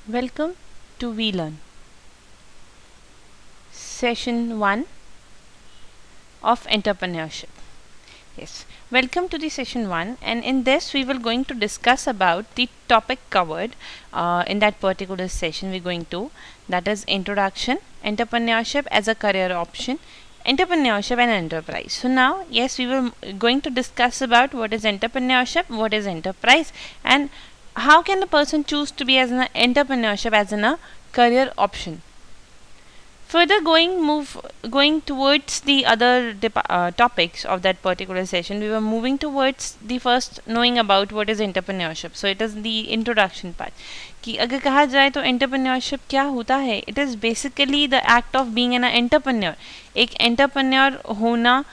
Welcome to VLearn, Session 1 of Entrepreneurship. Yes, welcome to the Session 1, and in this we will going to discuss about the topic covered in that particular session. We're going to, that is Introduction, Entrepreneurship as a Career Option, Entrepreneurship and Enterprise. So now, yes, we were going to discuss about what is entrepreneurship, what is enterprise, and how can a person choose to be as an entrepreneurship as a career option. Further going towards the other topics of that particular session, we were moving towards the first knowing about what is entrepreneurship. So it is the introduction part. कि अगर कहा जाए तो entrepreneurship क्या होता है? It is basically the act of being an entrepreneur. एक entrepreneur होना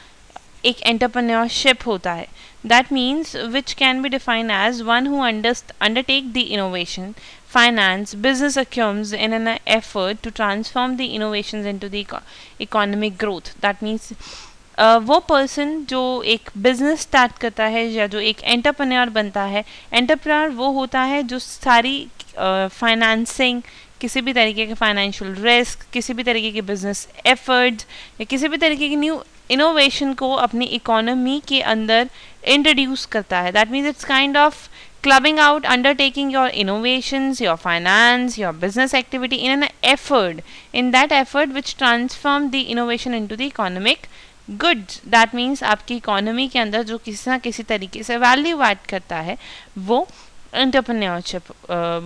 एक entrepreneurship होता है. That means which can be defined as one who undertake the innovation, finance, business acumen in an effort to transform the innovations into the economic growth. That means वो person जो एक business start करता है या जो एक entrepreneur बनता है, एंटरप्रेन्योर वो होता है जो सारी फाइनेंसिंग, किसी भी तरीके के फाइनेंशियल रिस्क, किसी भी तरीके के बिजनेस एफर्ट्स या किसी भी तरीके की न्यू इनोवेशन को अपनी इकोनॉमी के अंदर इंट्रोड्यूस करता है. That means it's kind of clubbing out, undertaking your innovations, your finance, your business activity in an effort, in that effort which transform the innovation into the economic goods. That means आपकी economy के अंदर जो किसी ना किसी तरीके से value add करता है वो एंटरप्रेन्योरशिप,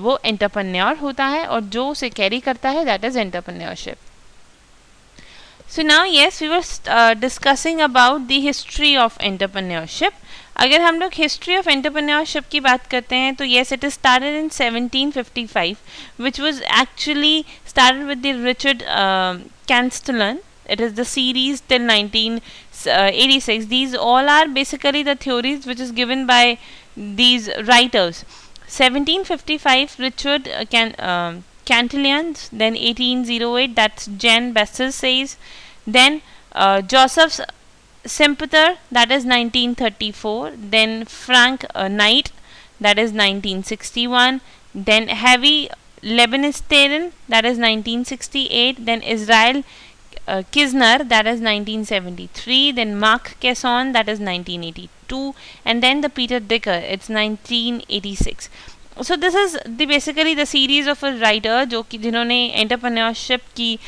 वो एंटरप्रेन्योर होता है और जो उसे कैरी करता है that is entrepreneurship. So now yes, we were discussing about the history of entrepreneurship. अगर हम लोग हिस्ट्री ऑफ एंटरप्रेन्योरशिप की बात करते हैं तो yes it is started in 1755 which was actually started with the Richard Cantillon. It is the series till 1986. These all are basically the theories which is given by these writers. 1755 Richard Cantillon, then 1808 that's Jan Bessel says, then Joseph Schumpeter, that is 1934, then Frank Knight, that is 1961, then Harvey Lebenstein, that is 1968, then Israel Kisner, that is 1973, then Mark Casson, that is 1982, and then the Peter Dicker, it's 1986. So this is the basically the series of a writer जो कि जिन्होंने entrepreneurship की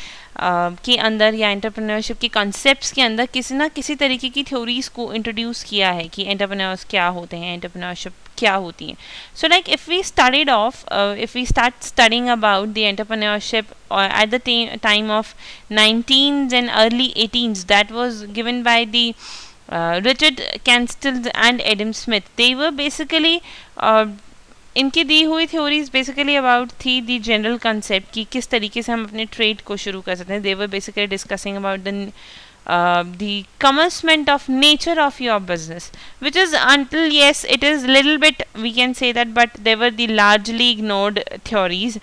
के अंदर या entrepreneurship के concepts के अंदर किसी ना किसी तरीके की थ्योरीज को इंट्रोड्यूस किया है कि एंटरप्रेन्योर्स क्या होते हैं, एंटरप्रेन्योरशिप क्या होती है. So like if we start studying about the entrepreneurship at the time of 19s and early 18s, that was given by the Richard Cantillon and Adam Smith. They were basically इनकी दी हुई theories basically about थी दी general concept कि किस तरीके से हम अपने trade को शुरू कर सकते हैं. They were basically discussing about the commencement of nature of your business, which is until yes it is little bit we can say that, but they were the largely ignored theories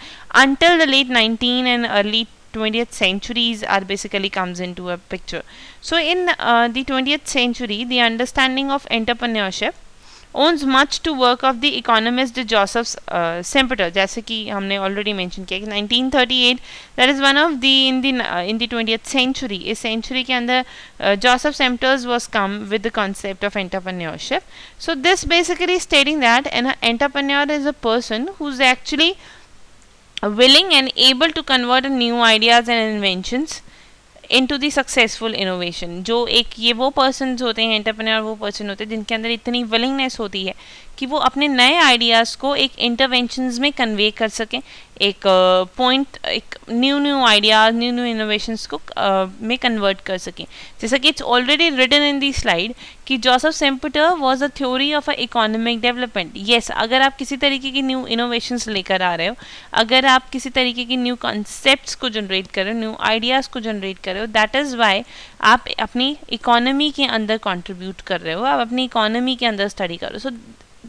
until the late 19th and early 20th centuries are basically comes into a picture. So in the 20th century the understanding of entrepreneurship owns much to work of the economist Joseph Schumpeter, जैसे कि हमने already mention किया कि 1938 that is one of the in the 20th century. इस century के अंदर Joseph Schumpeter was come with the concept of entrepreneurship. So this basically stating that an entrepreneur is a person who's actually willing and able to convert new ideas and inventions into the successful innovation. जो एक ये वो persons होते हैं, entrepreneur वो person होते हैं जिनके अंदर इतनी विलिंगनेस होती है कि वो अपने नए आइडियाज़ को एक इंटरवेंशंस में कन्वे कर सकें, एक पॉइंट एक न्यू आइडियाज़ न्यू इनोवेशंस को में कन्वर्ट कर सकें. जैसा कि it's already written in the slide कि Joseph Schumpeter was a theory of a economic development. Yes, अगर आप किसी तरीके की न्यू इनोवेशंस लेकर आ रहे हो, अगर आप किसी तरीके की न्यू कॉन्सेप्ट्स को जनरेट कर रहे हो, न्यू आइडियाज़ को जनरेट कर रहे हो, दैट इज़ वाई आप अपनी इकोनॉमी के अंदर कॉन्ट्रीब्यूट कर रहे हो, आप अपनी इकोनॉमी के अंदर स्टडी कर रहे हो. सो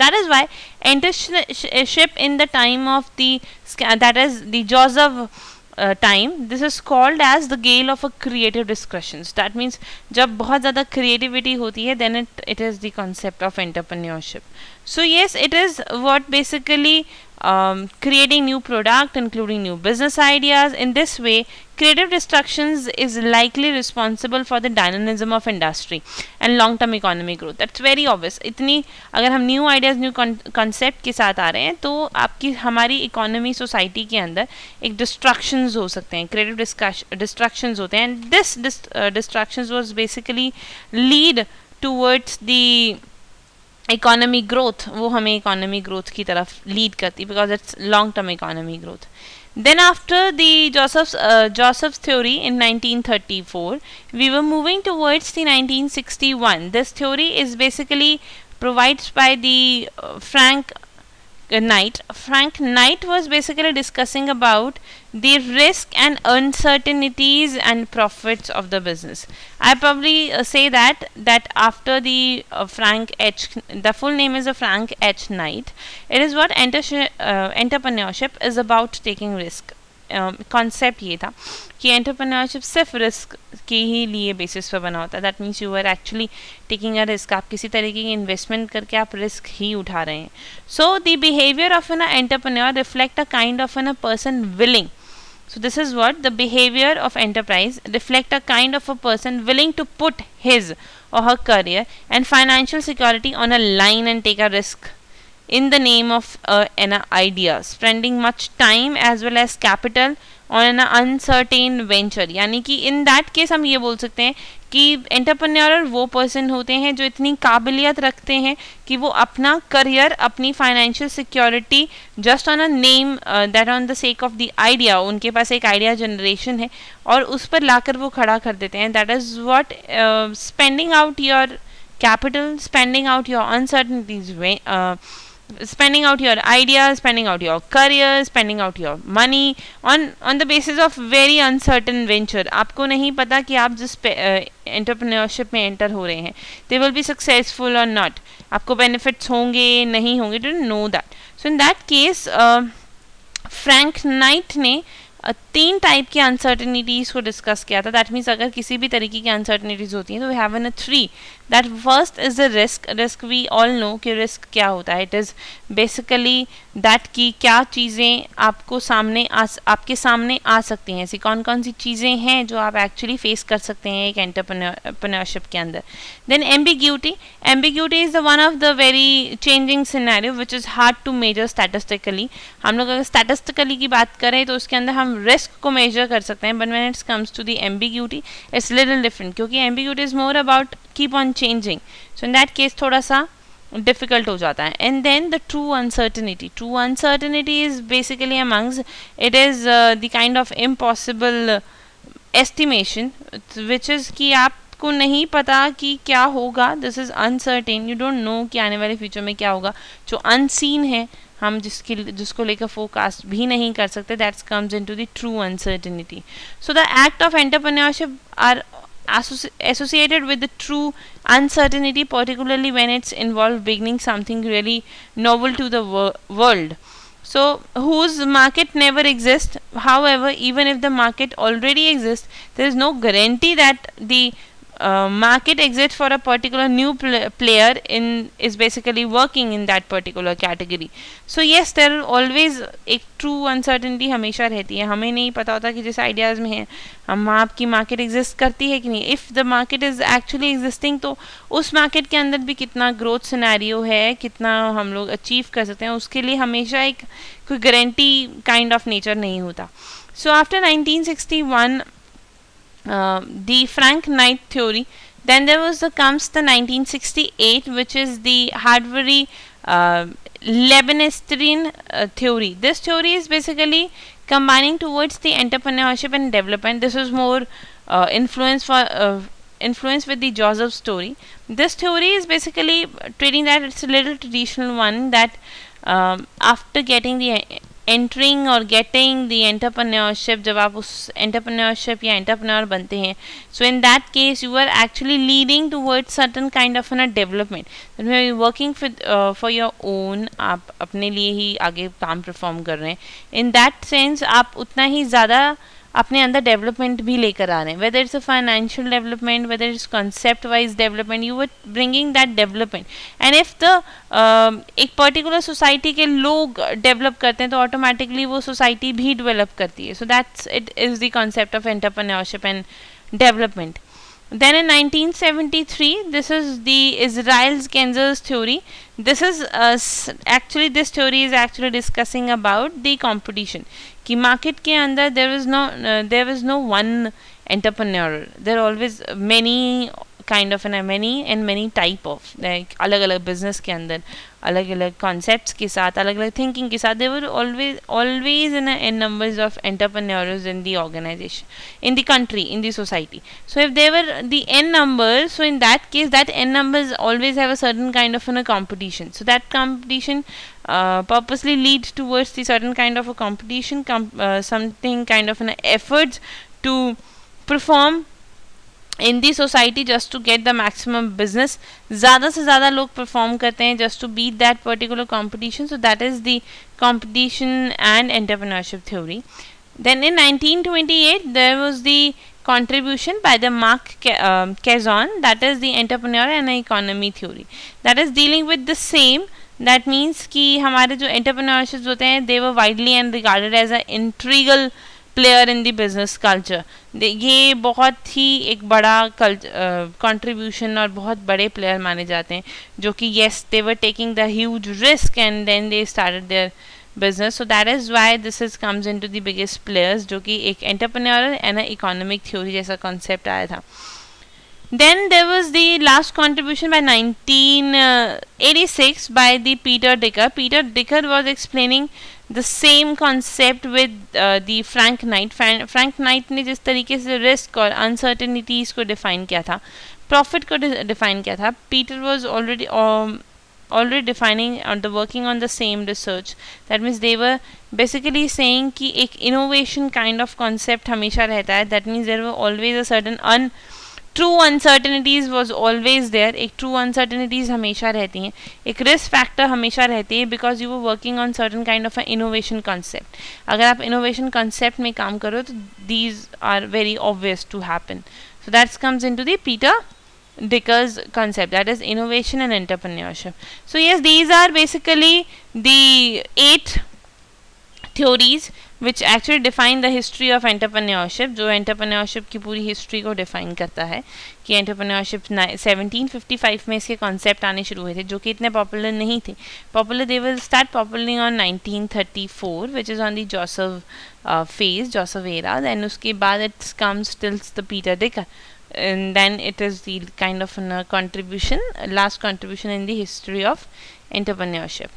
that is why internship in the time of the that is the Joseph time, this is called as the gale of a creative discussions. That means जब बहुत ज़्यादा creativity होती है then it is the concept of entrepreneurship. So yes, it is what basically creating new product, including new business ideas. In this way, creative destructions is likely responsible for the dynamism of industry and long term economic growth. That's very obvious. इतनी अगर हम new ideas new concept के साथ आ रहे हैं तो आपकी हमारी इकोनॉमी सोसाइटी के अंदर एक डिस्ट्रक्शंस हो सकते हैं, क्रिएटिव डिस्ट्रक्शंस होते हैं. And this destructions was basically lead towards the economy growth. वो हमें इकोनॉमी ग्रोथ की तरफ लीड करती because it's long term economy growth. Then after the Joseph's theory in 1934, we were moving towards the 1961. This theory is basically provided by the Frank Knight. Frank Knight was basically discussing about the risk and uncertainties and profits of the business. I probably say that after the the full name is Frank H. Knight. It is what entrepreneurship is about, taking risk. Concept ये था कि entrepreneurship सिर्फ risk के ही लिए basis पर बना होता है. That means you are actually taking a risk. आप किसी तरीके की इन्वेस्टमेंट करके आप रिस्क ही उठा रहे हैं. So the behaviour of an entrepreneur reflect a kind of an a person willing. So this is what the behavior of enterprise reflect a kind of a person willing to put his or her career and financial security on a line and take a risk in the name of an idea, spending much time as well as capital on an uncertain venture. यानी कि in that case हम ये बोल सकते हैं कि entrepreneur वो person होते हैं जो इतनी काबिलियत रखते हैं कि वो अपना करियर, अपनी financial security just on a name that on the sake of the idea, उनके पास एक आइडिया जनरेशन है और उस पर लाकर वो खड़ा कर देते हैं. That is what spending out your capital, spending out your uncertainties, spending out your ideas, spending out your career, spending out your money on the basis of very uncertain venture. आपको नहीं पता कि आप जिस एंटरप्रेन्योरशिप में enter हो रहे हैं they will be successful or not. आपको बेनिफिट्स होंगे नहीं होंगे, don't know that. So in that case Frank night ने 3 टाइप की अनसर्टनिटीज़ को डिस्कस किया था. दैट मीन्स अगर किसी भी तरीके की अनसर्टनिटीज़ होती हैं तो we have an 3. That first is the risk. Risk we all know कि रिस्क क्या होता है. इट इज़ बेसिकली दैट कि क्या चीज़ें आपको आपके सामने आ सकती हैं. ऐसी कौन कौन सी चीज़ें हैं जो आप एक्चुअली फेस कर सकते हैं एक एंटरप्रेन्योरशिप के अंदर. Then ambiguity. Ambiguity is the one of the very changing scenario which is hard to measure statistically. हम लोग अगर स्टैटिस्टिकली की बात करें तो उसके अंदर हम रिस्क को मेजर कर सकते हैं, but when it's comes to the ambiguity it's little different, क्योंकि ambiguity is more about keep on changing. So in that case थोड़ा सा डिफिकल्ट हो जाता है. And then the true uncertainty. True uncertainty is basically amongst it is the kind of impossible estimation which is कि आपको नहीं पता कि क्या होगा. This is uncertain. You don't know कि आने वाले फ्यूचर में क्या होगा. जो अनसीन है हम जिसको लेकर फोरकास्ट भी नहीं कर सकते. That's comes into the true uncertainty. So the act of entrepreneurship are associated with the true uncertainty, particularly when it's involved beginning something really novel to the world. So whose market never exists. However, even if the market already exists, there is no guarantee that the market exists for a particular new player is basically working in that particular category. So yes, there are always एक true uncertainty हमेशा रहती है. हमें नहीं पता होता कि जिस आइडियाज़ में है हम आपकी मार्केट एग्जिस्ट करती है कि नहीं. If the market is actually existing तो उस मार्केट के अंदर भी कितना ग्रोथ सिनेरियो है, कितना हम लोग अचीव कर सकते हैं, उसके लिए हमेशा एक कोई गारंटी काइंड ऑफ नेचर नहीं होता. So after 1961 the Frank Knight theory, then there comes the 1968, which is the Harvey Leibnizian theory. This theory is basically combining towards the entrepreneurship and development. This is more influence with the Joseph story. This theory is basically treating that it's a little traditional one, that after getting the entering और getting the entrepreneurship, जब आप उस entrepreneurship या entrepreneur बनते हैं, so in that case you are actually leading towards certain kind of an development. Working for your own, आप अपने लिए ही आगे काम परफॉर्म कर रहे हैं. इन दैट सेंस आप उतना ही ज़्यादा अपने अंदर डेवलपमेंट भी लेकर आ रहे हैं, whether it's a financial development, whether it's concept wise development, you were bringing that development. And if the एक पर्टिकुलर सोसाइटी के लोग डेवलप करते हैं तो ऑटोमेटिकली वो सोसाइटी भी डेवलप करती है. So that's it is the concept of entrepreneurship and development. Then in 1973, this is the Israel's Kenzer's theory. This is actually this theory is actually discussing about the competition. कि market के अंदर there is no one entrepreneur. There are always many kind of many type of like अलग अलग business के अंदर अलग अलग concepts के साथ अलग अलग thinking के साथ there were always in numbers of entrepreneurs in the organization, in the country, in the society. So if there were the n numbers, so in that case that n numbers always have a certain kind of a competition. So that competition purposely leads towards the certain kind of a competition, something kind of an efforts to perform in the society just to get the maximum business. ज़्यादा से ज़्यादा लोग perform करते हैं just to beat that particular competition. So that is the competition and entrepreneurship theory. Then in 1928 there was the contribution by the Mark Kazon, that is the entrepreneur and economy theory, that is dealing with the same. That means कि हमारे जो entrepreneurships होते हैं they were widely and regarded as an integral player in the business culture. ये बहुत ही एक बड़ा contribution और बहुत बड़े प्लेयर माने जाते हैं जो कि yes they were taking the huge risk and then they started their business. So that is why this is comes in to the biggest players, जो कि एक एंटरप्रेन्योरल एंड इकोनॉमिक थ्योरी जैसा कॉन्सेप्ट आया था. Then there was the last contribution by 1986 by the Peter Dicker. Peter Dicker was explaining the same concept with the Frank Knight. Frank Knight ने जिस तरीके से रिस्क और अनसर्टेनिटीज को define किया था, प्रॉफिट को डिफाइन किया था, Peter was already defining the working on the same research. That means they were basically saying कि एक innovation kind of concept हमेशा रहता है. That means there were always a certain true uncertainties was always there. एक true uncertainties हमेशा रहती हैं, एक रिस्क फैक्टर हमेशा रहती है, because you were working on certain kind of innovation concept. अगर आप इनोवेशन कॉन्सेप्ट में काम करो तो these are very obvious to happen. So that's comes in to the Peter Dicker's concept, that is innovation and entrepreneurship. So yes, these are basically the 8 theories which actually define the history of entrepreneurship, जो entrepreneurship की पूरी history को define करता है कि entrepreneurship 1755 में इसके concept आने शुरू हुए थे जो कि इतने popular नहीं थे. Popular they will start popular on 1934, which is on the Joseph phase, Joseph era. Then उसके बाद it comes till the Peter Dicker. And then it is the kind of a contribution, last contribution in the history of entrepreneurship.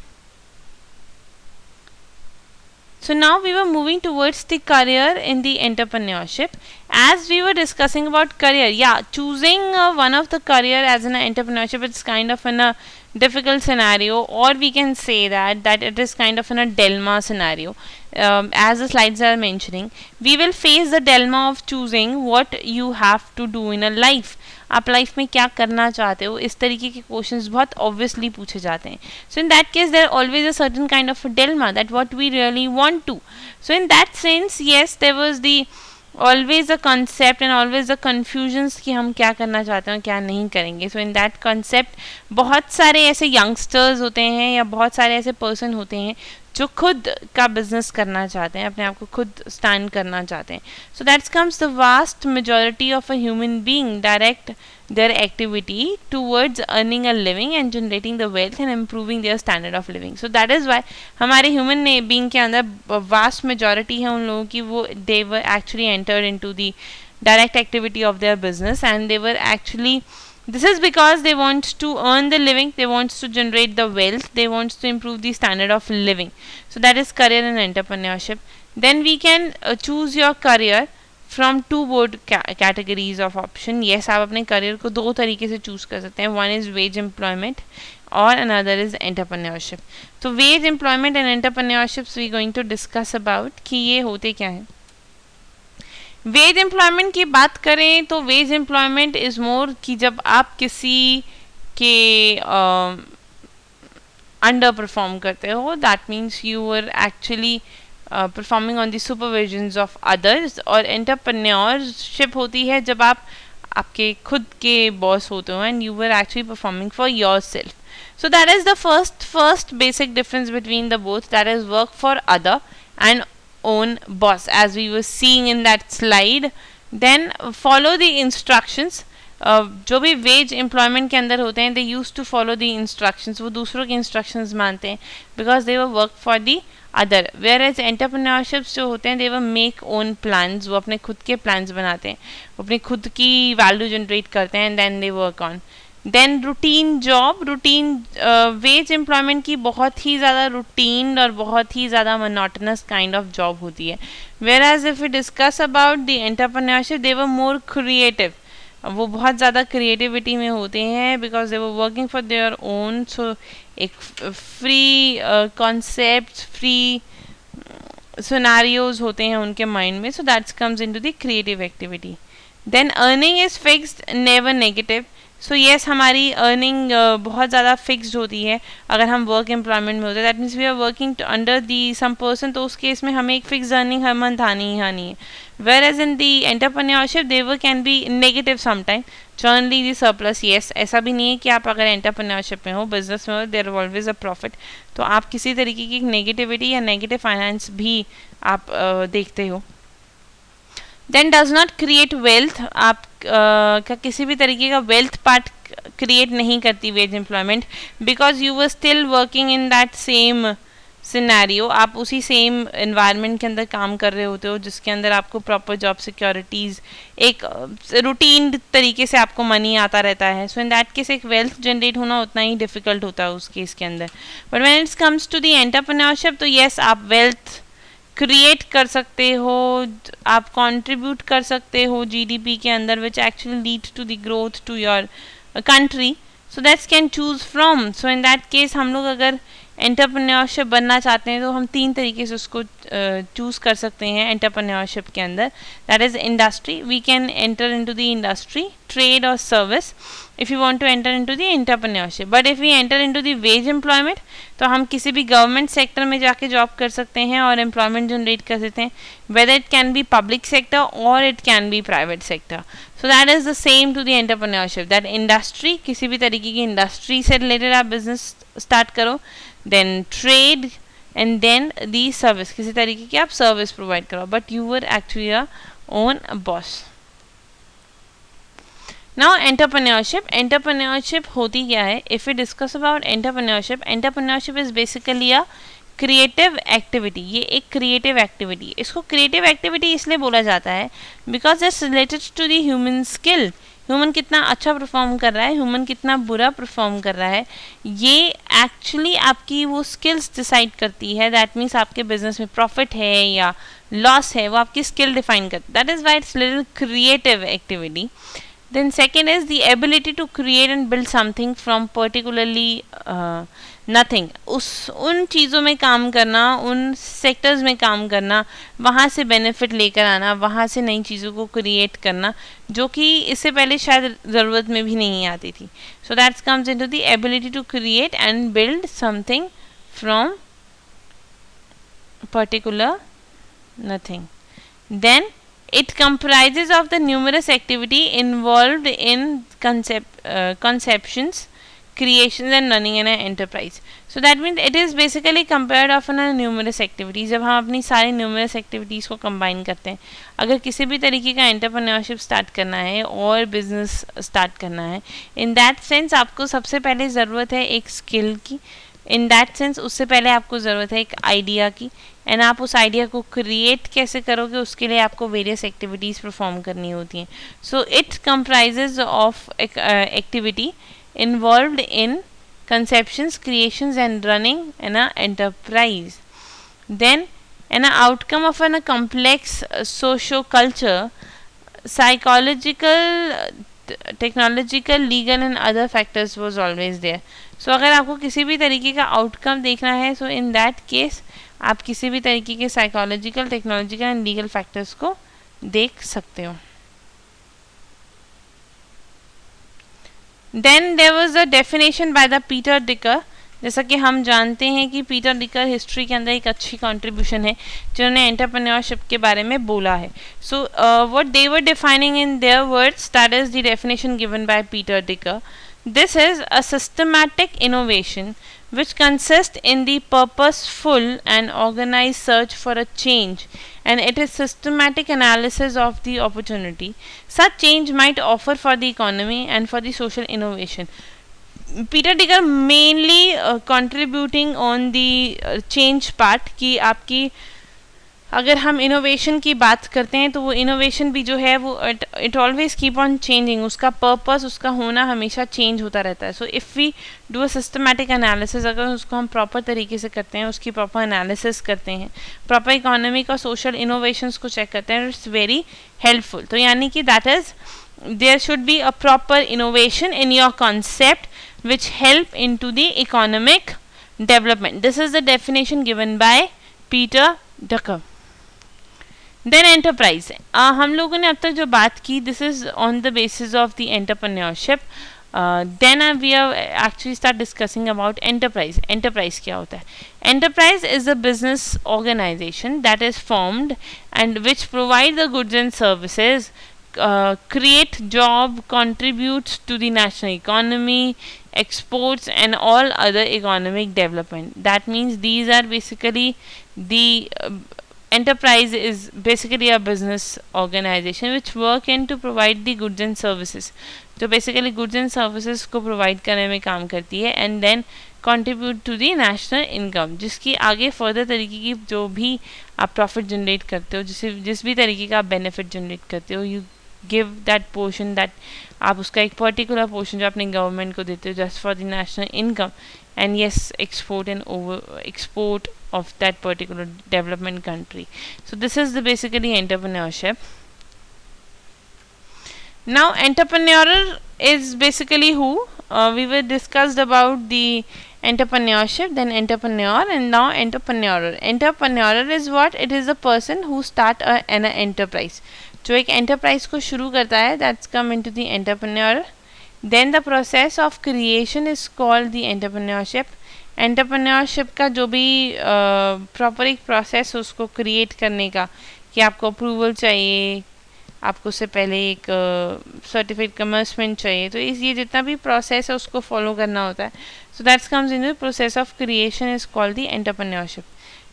So now we were moving towards the career in the entrepreneurship. As we were discussing about career, yeah, choosing one of the career as an entrepreneurship, it's kind of in a difficult scenario, or we can say that it is kind of in a dilemma scenario. As the slides are mentioning, we will face the dilemma of choosing what you have to do in a life. आप life में क्या करना चाहते हो, इस तरीके के questions बहुत ऑब्वियसली पूछे जाते हैं. So in that case there always a certain kind of a dilemma that what we really want to. So in that sense yes there was the always a concept and always a confusions कि हम क्या करना चाहते हैं क्या नहीं करेंगे. सो in that concept बहुत सारे ऐसे यंगस्टर्स होते हैं या बहुत सारे ऐसे पर्सन होते हैं जो खुद का बिजनेस करना चाहते हैं, अपने आप को खुद स्टैंड करना चाहते हैं. सो that's comes the vast majority of a human being direct their activity towards earning a living and generating the wealth and improving their standard of living. So that is why हमारे human being के अंदर vast majority है उन लोगों की, वो they were actually entered into the direct activity of their business and they were actually, this is because they want to earn the living, they want to generate the wealth, they want to improve the standard of living. So that is career and entrepreneurship. Then we can choose your career from two board categories of option. Yes, आप अपने career को दो तरीके से choose कर सकते हैं. One is wage employment और अनदर इज़ एंटरप्रेन्योरशिप. तो wage employment and entrepreneurships we going to discuss about कि ये होते क्या हैं. वेज एम्प्लॉयमेंट की बात करें तो वेज एम्प्लॉयमेंट इज़ मोर कि जब आप किसी के अंडर परफॉर्म करते हो, that means you are actually performing on the supervisions of others, और एंटरप्रेन्योरशिप होती है जब आप आपके खुद के बॉस होते हो and you are actually performing for your So that is the first basic difference between the both, that is work for other and own boss, as we were seeing in that slide. Then follow the instructions. जो भी veg employment के अंदर होते हैं, they use to follow the instructions, वो दूसरों के instructions मानते हैं because they were work for the other. Whereas entrepreneurships जो होते हैं, they were make own plans, वो अपने खुद के प्लान्स बनाते हैं, वो अपनी खुद की वैल्यू जनरेट करते हैं and then they work on. Then routine job, routine wage employment की बहुत ही ज़्यादा रूटीन और बहुत ही ज़्यादा मोनोटनस काइंड ऑफ जॉब होती है. Whereas if we discuss about the entrepreneurship, they were more creative, वो बहुत ज़्यादा क्रिएटिविटी में होते हैं because they were working for their own. So एक फ्री कॉन्सेप्ट, फ्री सिनेरियोज होते हैं उनके माइंड में, so that's comes into the creative activity. Then earning is fixed, never negative. So yes, हमारी अर्निंग बहुत ज़्यादा फिक्स्ड होती है अगर हम वर्क एम्प्लॉयमेंट में होते हैं. That means we are working under the some person, तो उस केस में हमें एक फिक्स अर्निंग हर मंथ आनी ही आनी है. Whereas in the entrepreneurship, there can be negative sometime, generally the surplus. Yes, ऐसा भी नहीं है कि आप अगर एंटरप्रेन्योरशिप में हो, बिजनेस में हो, देयर ऑलवेज अ प्रॉफिट, तो आप किसी तरीके की नेगेटिविटी या नेगेटिव फाइनेंस भी आप देखते हो. Then does not create wealth, आप का किसी भी तरीके का वेल्थ पार्ट क्रिएट नहीं करती veg employment because you were still working in that same scenario. आप उसी सेम एनवायरनमेंट के अंदर काम कर रहे होते हो जिसके अंदर आपको प्रॉपर जॉब सिक्योरिटीज़, एक रूटीन तरीके से आपको मनी आता रहता है. सो इन दैट केस एक वेल्थ जनरेट होना उतना ही डिफिकल्ट होता है उस केस के अंदर. But when it's comes to the entrepreneurship, तो येस, आप वेल्थ क्रिएट कर सकते हो, आप कंट्रीब्यूट कर सकते हो जीडीपी के अंदर, which actually lead to the growth to your country. So that's can choose from. So in that case हम लोग अगर एंटरप्रेन्योरशिप बनना चाहते हैं तो हम 3 तरीके से उसको चूज़ कर सकते हैं एंटरप्रेन्योरशिप के अंदर. That is industry, we can enter into the industry, trade और service if you want to enter into the entrepreneurship. But if we enter into the wage employment, तो हम किसी भी गवर्नमेंट सेक्टर में जाके जॉब कर सकते हैं और एम्प्लॉयमेंट जनरेट कर सकते हैं, whether it can be public sector or it can be private sector. So that is the same to the entrepreneurship, that industry, किसी भी तरीके की इंडस्ट्री से रिलेटेड आप बिजनेस स्टार्ट करो, then trade and then the service, किसी तरीके की आप सर्विस प्रोवाइड करो, but you were actually your own boss. Now entrepreneurship होती क्या है? If we discuss about entrepreneurship is basically a creative activity. ये एक क्रिएटिव एक्टिविटी, इसको क्रिएटिव एक्टिविटी इसलिए बोला जाता है because it's related to the human skill. Human कितना अच्छा परफॉर्म कर रहा है, ह्यूमन कितना बुरा परफॉर्म कर रहा है, ये एक्चुअली आपकी वो स्किल्स डिसाइड करती है. दैट मीन्स आपके बिजनेस में प्रॉफिट है या लॉस है, वो आपकी स्किल डिफाइन करती है. That is why it's little creative activity. Then second is the ability to create and build something from particularly nothing. उन चीज़ों में काम करना, उन सेक्टर्स में काम करना, वहाँ से बेनिफिट लेकर आना, वहाँ से नई चीज़ों को क्रिएट करना जो कि इससे पहले शायद ज़रूरत में भी नहीं आती थी. So that comes into the ability to create and build something from particular nothing. Then it comprises of the numerous activity involved in conceptions, creations and running an enterprise. So that means it is basically compared of a numerous activities. जब हम अपनी सारी numerous activities को combine करते हैं, अगर किसी भी तरीके का entrepreneurship start करना है और business start करना है, in that sense आपको सबसे पहले ज़रूरत है एक skill की, इन दैट सेंस उससे पहले आपको ज़रूरत है एक आइडिया की, एंड आप उस आइडिया को क्रिएट कैसे करोगे उसके लिए आपको वेरियस एक्टिविटीज़ परफॉर्म करनी होती हैं. So it comprises of activity involved in conceptions, creations and running an enterprise. Then an outcome of a complex socio-culture, psychological, technological, legal and other factors was always there. So अगर आपको किसी भी तरीके का outcome देखना है, सो in that case आप किसी भी तरीके के psychological, technological and legal factors को देख सकते हो. Then there was a definition by the Peter Drucker जैसा कि हम जानते हैं कि पीटर डिकर हिस्ट्री के अंदर एक अच्छी कंट्रीब्यूशन है जिन्होंने एंटरप्रेन्योरशिप के बारे में बोला है. So what they were defining in their words, that is the definition given by Peter Drucker. This is a systematic innovation which consists in the purposeful and organized search for a change, and it is systematic analysis of the opportunity such change might offer for the economy and for the social innovation. Peter Dicker mainly contributing on the change part कि आपकी अगर हम innovation की बात करते हैं तो वो इनोवेशन भी जो है वो it always keep on changing. उसका पर्पस, उसका होना हमेशा चेंज होता रहता है. So if we do a systematic analysis, अगर उसको हम प्रॉपर तरीके से करते हैं, उसकी प्रॉपर एनालिसिस करते हैं, प्रॉपर इकोनॉमिक और सोशल इनोवेशंस को चेक करते हैं, इट्स वेरी हेल्पफुल. तो यानी कि that is there should be a proper innovation in your concept which help in to the economic development. This is the definition given by Peter Drucker. Then enterprise. हम लोगों ने अब तक जो बात की, this is on the basis of the entrepreneurship. Then we are actually start discussing about enterprise. Enterprise क्या होता है? Enterprise is a business organisation that is formed and which provide the goods and services, create job, contributes to the national economy, exports and all other economic development. That means these are basically the enterprise is basically a business organization which work in to provide the goods and services. तो basically goods and services को provide करने में काम करती है and then contribute to the national income, जिसकी आगे further तरीके की जो भी आप profit generate करते हो, जिस भी तरीके का आप benefit generate करते हो, you give that portion, that आप उसका एक particular portion जो अपने government को देते हो just for the national income, and yes, export of that particular development country. So this is the basically entrepreneurship. Now entrepreneur is basically who? We were discussed about the entrepreneurship, then entrepreneur, and now entrepreneur. Entrepreneur is what? It is a person who start an enterprise. जो एक enterprise को शुरू करता है, that's come into the entrepreneur. Then the process of creation is called the entrepreneurship. Entrepreneurship का जो भी proper एक प्रोसेस है उसको क्रिएट करने का, कि आपको अप्रूवल चाहिए, आपको उससे पहले एक सर्टिफिकेट कमर्समेंट चाहिए, तो इस ये जितना भी प्रोसेस है उसको फॉलो करना होता है. So that's comes in the process of creation is called the entrepreneurship.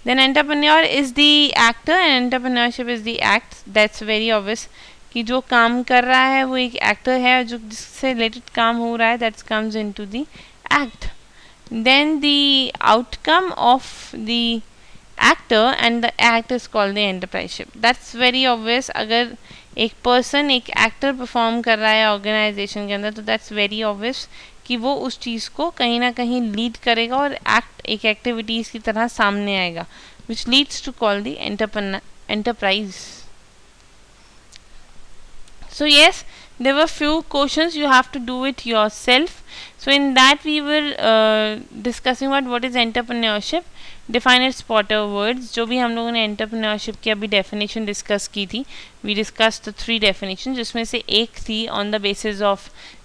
Then entrepreneur is the actor and entrepreneurship is the act. That's very obvious कि जो काम कर रहा है वो एक एक्टर है, जो जिससे रिलेटेड काम हो रहा है, that's comes in to the act. Then the outcome of the actor and the act is called the enterpriseship. That's very obvious. अगर एक person एक actor perform कर रहा है organization के अंदर, तो that's very obvious कि वो उस चीज़ को कहीं ना कहीं lead करेगा और act एक activities की तरह सामने आएगा, which leads to call the enterprise. So yes, there were few questions, you have to do it yourself. So in that we were discussing what is entrepreneurship, define its proper words. जो भी हम लोगों ने entrepreneurship की अभी definition discuss की थी, we discussed the 3 definitions, जिसमें से एक थी on the basis of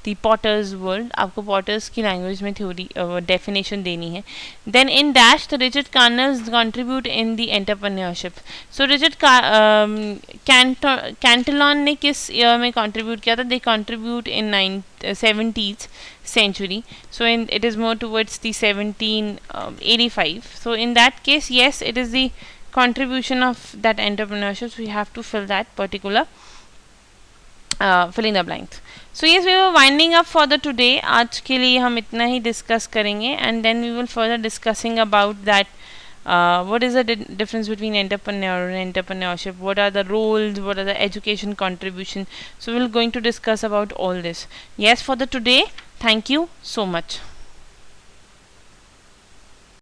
the Potter's world. आपको Potter's की language में theory definition देनी है. Then in dash the Richard Carners contribute in the entrepreneurship. So Richard Cantillon ने किस year में contribute किया था? They contribute in 70th century. So it is more towards the 1785. So in that case, yes, it is the contribution of that entrepreneurship. So we have to fill that particular fill in the blanks. So yes, we were winding up for the today. आज के लिए हम इतना ही discuss करेंगे, and then we will further discussing about that. What is the difference between entrepreneur and entrepreneurship? What are the roles? What are the education contribution? So we're going to discuss about all this. Yes, for the today. Thank you so much.